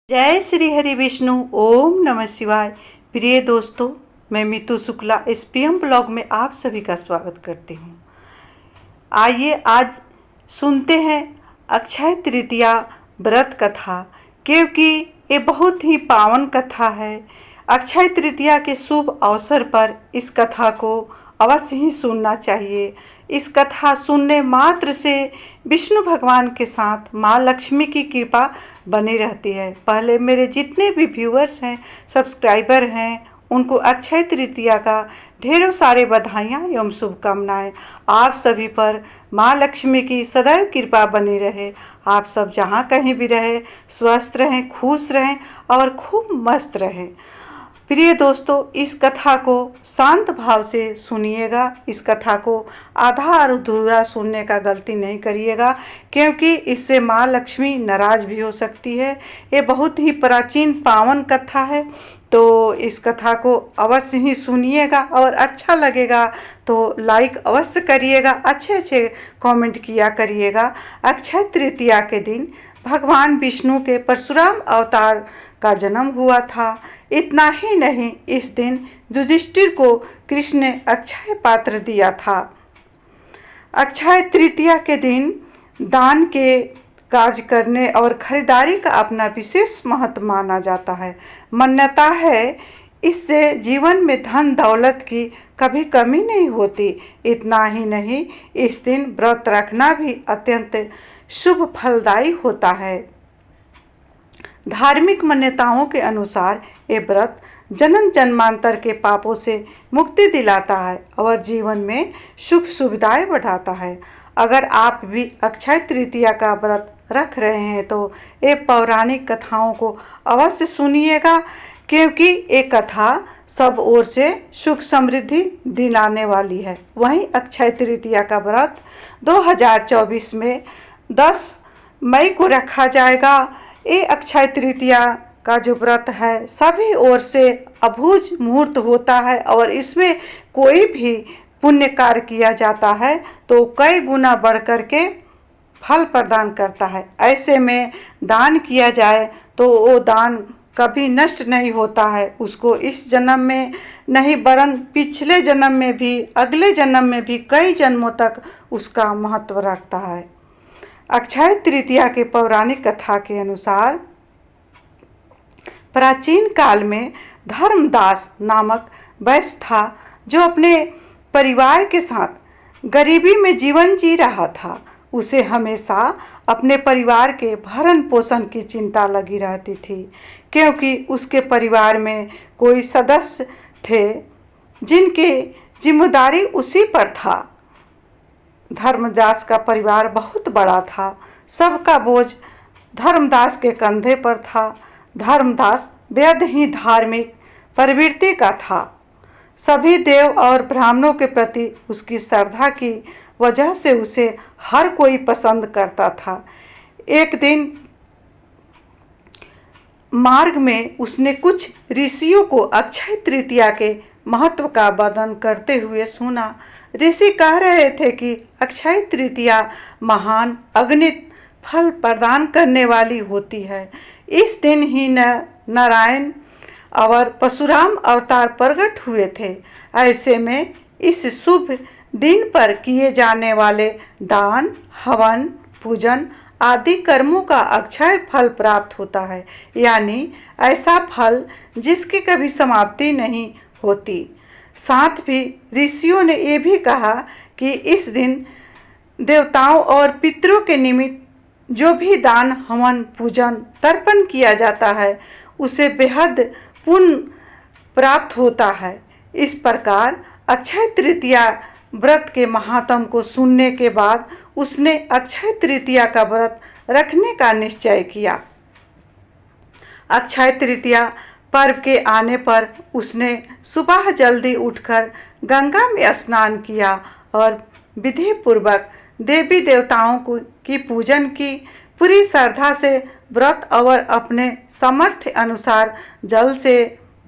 जय श्री हरि विष्णु। ओम नमः शिवाय। प्रिय दोस्तों, मैं मीतू शुक्ला एसपीएम ब्लॉग में आप सभी का स्वागत करती हूँ। आइए आज सुनते हैं अक्षय तृतीया व्रत कथा, क्योंकि ये बहुत ही पावन कथा है। अक्षय तृतीया के शुभ अवसर पर इस कथा को अवश्य ही सुनना चाहिए। इस कथा सुनने मात्र से विष्णु भगवान के साथ माँ लक्ष्मी की कृपा बनी रहती है। पहले मेरे जितने भी व्यूअर्स हैं, सब्सक्राइबर हैं, उनको अक्षय तृतीया का ढेरों सारे बधाइयाँ एवं शुभकामनाएं। आप सभी पर माँ लक्ष्मी की सदैव कृपा बनी रहे। आप सब जहाँ कहीं भी रहे स्वस्थ रहें, खुश रहें और खूब मस्त रहें। प्रिय दोस्तों, इस कथा को शांत भाव से सुनिएगा। इस कथा को आधा अधूरा सुनने का गलती नहीं करिएगा, क्योंकि इससे माँ लक्ष्मी नाराज भी हो सकती है। ये बहुत ही प्राचीन पावन कथा है, तो इस कथा को अवश्य ही सुनिएगा और अच्छा लगेगा तो लाइक अवश्य करिएगा, अच्छे कमेंट किया करिएगा। अक्षय तृतीया के दिन भगवान विष्णु के परशुराम अवतार का जन्म हुआ था। इतना ही नहीं, इस दिन युधिष्ठिर को कृष्ण ने अक्षय पात्र दिया था। अक्षय तृतीया के दिन दान के कार्य करने और खरीदारी का अपना विशेष महत्व माना जाता है। मान्यता है इससे जीवन में धन दौलत की कभी कमी नहीं होती। इतना ही नहीं, इस दिन व्रत रखना भी अत्यंत शुभ फलदायी होता है। धार्मिक मान्यताओं के अनुसार ये व्रत जन्म जन्मांतर के पापों से मुक्ति दिलाता है और जीवन में सुख सुविधाएं बढ़ाता है। अगर आप भी अक्षय तृतीया का व्रत रख रहे हैं तो ये पौराणिक कथाओं को अवश्य सुनिएगा, क्योंकि ये कथा सब ओर से सुख समृद्धि दिलाने वाली है। वहीं अक्षय तृतीया का व्रत 2024 में 10 मई को रखा जाएगा। ये अक्षय तृतीया का जो व्रत है सभी ओर से अभूज मुहूर्त होता है और इसमें कोई भी पुण्य कार्य किया जाता है तो कई गुना बढ़ कर के फल प्रदान करता है। ऐसे में दान किया जाए तो वो दान कभी नष्ट नहीं होता है। उसको इस जन्म में नहीं वरन पिछले जन्म में भी, अगले जन्म में भी कई जन्मों तक उसका महत्व रखता है। अक्षय तृतीया के पौराणिक कथा के अनुसार प्राचीन काल में धर्मदास नामक वैश्य था, जो अपने परिवार के साथ गरीबी में जीवन जी रहा था। उसे हमेशा अपने परिवार के भरण पोषण की चिंता लगी रहती थी, क्योंकि उसके परिवार में कोई सदस्य थे जिनकी जिम्मेदारी उसी पर था। धर्मदास का परिवार बहुत बड़ा था, सबका बोझ धर्मदास के कंधे पर था। धर्मदास बेहद ही धार्मिक प्रवृत्ति का था। सभी देव और ब्राह्मणों के प्रति उसकी श्रद्धा की वजह से उसे हर कोई पसंद करता था। एक दिन मार्ग में उसने कुछ ऋषियों को अक्षय तृतीया के महत्व का वर्णन करते हुए सुना। ऋषि कह रहे थे कि अक्षय तृतीया महान अगणित फल प्रदान करने वाली होती है। इस दिन ही नारायण और परशुराम अवतार प्रकट हुए थे। ऐसे में इस शुभ दिन पर किए जाने वाले दान, हवन, पूजन आदि कर्मों का अक्षय फल प्राप्त होता है, यानी ऐसा फल जिसकी कभी समाप्ति नहीं होती। साथ भी ऋषियों ने ये भी कहा कि इस दिन देवताओं और पितरों के निमित्त जो भी दान, हवन, पूजन, तर्पण किया जाता है उसे बेहद पुण्य प्राप्त होता है। इस प्रकार अक्षय तृतीया व्रत के महात्म को सुनने के बाद उसने अक्षय तृतीया का व्रत रखने का निश्चय किया। अक्षय तृतीया पर्व के आने पर उसने सुबह जल्दी उठकर गंगा में स्नान किया और विधि पूर्वक देवी देवताओं की पूजन की। पूरी श्रद्धा से व्रत और अपने सामर्थ्य अनुसार जल से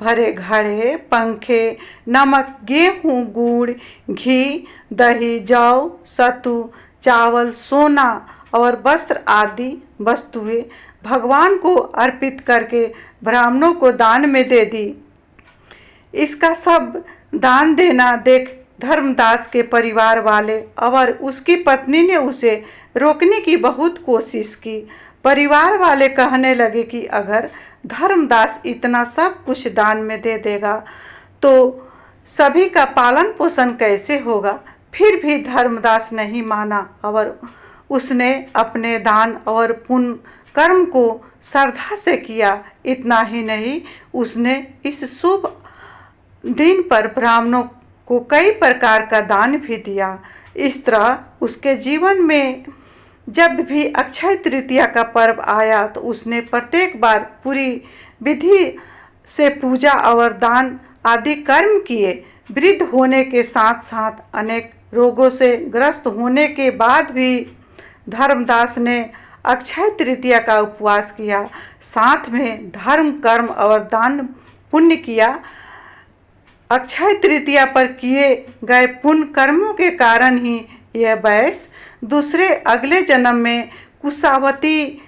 भरे घड़े, पंखे, नमक, गेहूँ, गुड़, घी, दही, जौ, सत्तू, चावल, सोना और वस्त्र आदि वस्तुएं भगवान को अर्पित करके ब्राह्मणों को दान में दे दी। इसका सब दान देना देख धर्मदास के परिवार वाले और उसकी पत्नी ने उसे रोकने की बहुत कोशिश की। परिवार वाले कहने लगे कि अगर धर्मदास इतना सब कुछ दान में दे देगा तो सभी का पालन पोषण कैसे होगा। फिर भी धर्मदास नहीं माना और उसने अपने दान और पुण्य कर्म को श्रद्धा से किया। इतना ही नहीं, उसने इस शुभ दिन पर ब्राह्मणों को कई प्रकार का दान भी दिया। इस तरह उसके जीवन में जब भी अक्षय तृतीया का पर्व आया तो उसने प्रत्येक बार पूरी विधि से पूजा और दान आदि कर्म किए। वृद्ध होने के साथ साथ अनेक रोगों से ग्रस्त होने के बाद भी धर्मदास ने अक्षय तृतीया का उपवास किया, साथ में धर्म कर्म और दान पुण्य किया। अक्षय तृतीया पर किए गए पुण्य कर्मों के कारण ही यह वैश्य दूसरे अगले जन्म में कुशावती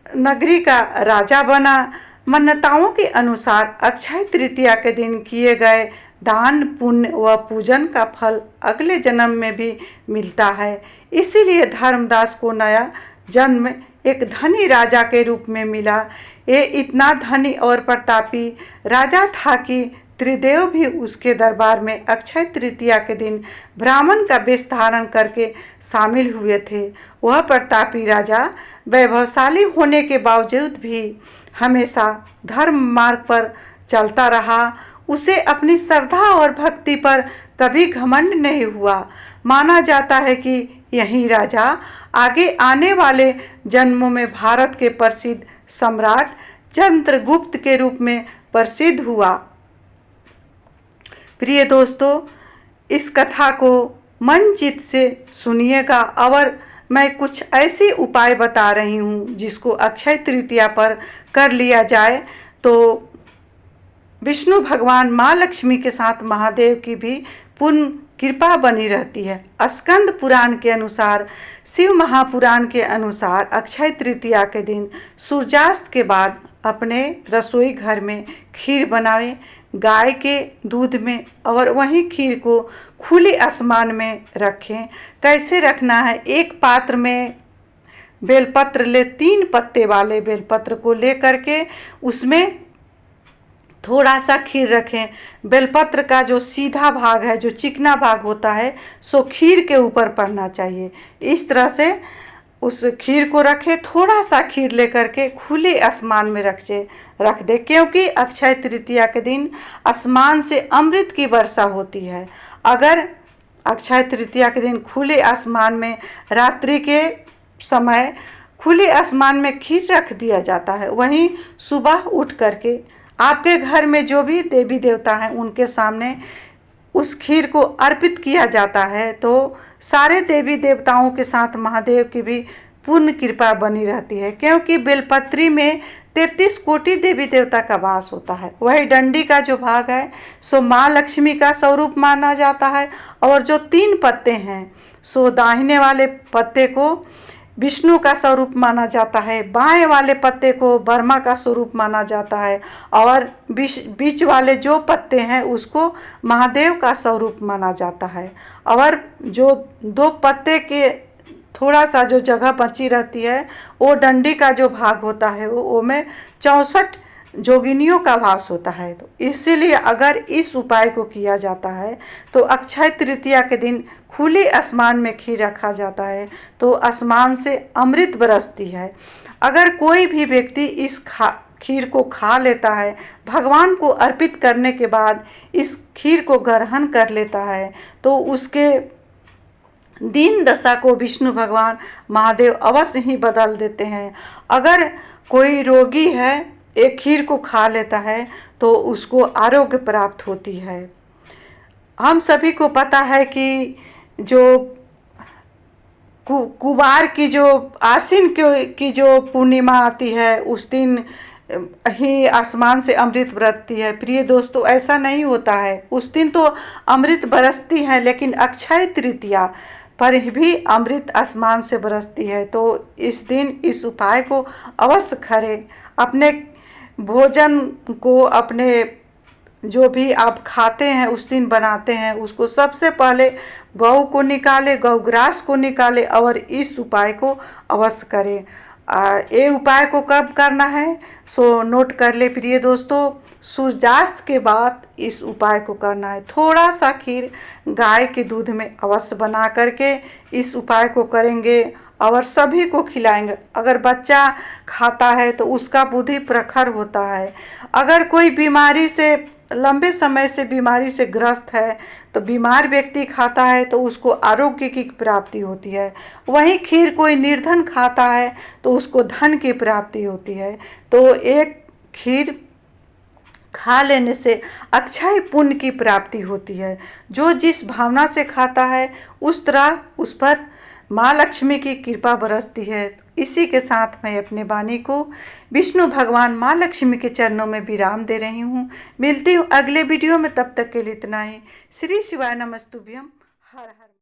नगरी का राजा बना। मान्यताओं के अनुसार अक्षय तृतीया के दिन किए गए दान पुण्य व पूजन का फल अगले जन्म में भी मिलता है। इसीलिए धर्मदास को नया जन्म एक धनी राजा के रूप में मिला। ये इतना धनी और प्रतापी राजा था कि त्रिदेव भी उसके दरबार में अक्षय तृतीया के दिन ब्राह्मण का वेश धारण करके शामिल हुए थे। वह प्रतापी राजा वैभवशाली होने के बावजूद भी हमेशा धर्म मार्ग पर चलता रहा। उसे अपनी श्रद्धा और भक्ति पर कभी घमंड नहीं हुआ। माना जाता है कि यही राजा आगे आने वाले जन्मों में भारत के प्रसिद्ध सम्राट चंद्रगुप्त के रूप में प्रसिद्ध हुआ। प्रिय दोस्तों, इस कथा को मन चित से सुनिएगा और मैं कुछ ऐसे उपाय बता रही हूँ जिसको अक्षय तृतीया पर कर लिया जाए तो विष्णु भगवान माँ लक्ष्मी के साथ महादेव की भी पूर्ण कृपा बनी रहती है। स्कंद पुराण के अनुसार, शिव महापुराण के अनुसार अक्षय तृतीया के दिन सूर्यास्त के बाद अपने रसोई घर में खीर बनाएं गाय के दूध में, और वहीं खीर को खुले आसमान में रखें। कैसे रखना है? एक पात्र में बेलपत्र ले, 3 पत्ते वाले बेलपत्र को ले करके उसमें थोड़ा सा खीर रखें। बेलपत्र का जो सीधा भाग है, जो चिकना भाग होता है, सो खीर के ऊपर पड़ना चाहिए। इस तरह से उस खीर को रखें। थोड़ा सा खीर लेकर के खुले आसमान में रख दे, क्योंकि अक्षय तृतीया के दिन आसमान से अमृत की वर्षा होती है। अगर अक्षय तृतीया के दिन खुले आसमान में रात्रि के समय खुले आसमान में खीर रख दिया जाता है, वहीं सुबह उठ करके आपके घर में जो भी देवी देवता हैं उनके सामने उस खीर को अर्पित किया जाता है, तो सारे देवी देवताओं के साथ महादेव की भी पूर्ण कृपा बनी रहती है। क्योंकि बेलपत्री में 33 कोटि देवी देवता का वास होता है। वही डंडी का जो भाग है सो माँ लक्ष्मी का स्वरूप माना जाता है, और जो 3 पत्ते हैं सो दाहिने वाले पत्ते को विष्णु का स्वरूप माना जाता है, बाएं वाले पत्ते को ब्रह्मा का स्वरूप माना जाता है, और बीच वाले जो पत्ते हैं उसको महादेव का स्वरूप माना जाता है। और जो 2 पत्ते के थोड़ा सा जो जगह बची रहती है वो डंडी का जो भाग होता है वो में 64 जोगिनियों का वास होता है। तो इसीलिए अगर इस उपाय को किया जाता है तो अक्षय तृतीया के दिन खुले आसमान में खीर रखा जाता है तो आसमान से अमृत बरसती है। अगर कोई भी व्यक्ति इस खीर को खा लेता है, भगवान को अर्पित करने के बाद इस खीर को ग्रहण कर लेता है, तो उसके दीन दशा को विष्णु भगवान महादेव अवश्य ही बदल देते हैं। अगर कोई रोगी है, एक खीर को खा लेता है तो उसको आरोग्य प्राप्त होती है। हम सभी को पता है कि जो कुवार की जो आश्विन की जो पूर्णिमा आती है उस दिन ही आसमान से अमृत बरसती है। प्रिय दोस्तों, ऐसा नहीं होता है, उस दिन तो अमृत बरसती है, लेकिन अक्षय तृतीया पर भी अमृत आसमान से बरसती है। तो इस दिन इस उपाय को अवश्य करें। अपने भोजन को, अपने जो भी आप खाते हैं उस दिन बनाते हैं, उसको सबसे पहले गौ को निकाले, गौग्रास को निकाले और इस उपाय को अवश्य करें। ये उपाय को कब करना है सो नोट कर ले प्रिय दोस्तों। सूर्यास्त के बाद इस उपाय को करना है। थोड़ा सा खीर गाय के दूध में अवश्य बना करके इस उपाय को करेंगे और सभी को खिलाएंगे। अगर बच्चा खाता है तो उसका बुद्धि प्रखर होता है। अगर कोई बीमारी से, लंबे समय से बीमारी से ग्रस्त है तो बीमार व्यक्ति खाता है तो उसको आरोग्य की प्राप्ति होती है। वहीं खीर कोई निर्धन खाता है तो उसको धन की प्राप्ति होती है। तो एक खीर खा लेने से अक्षय पुण्य की प्राप्ति होती है। जो जिस भावना से खाता है उस तरह उस पर माँ लक्ष्मी की कृपा बरसती है। इसी के साथ मैं अपने वाणी को विष्णु भगवान माँ लक्ष्मी के चरणों में विराम दे रही हूँ। मिलती हूँ अगले वीडियो में, तब तक के लिए इतना ही। श्री शिवाय नमस्तुभ्यम। हर हर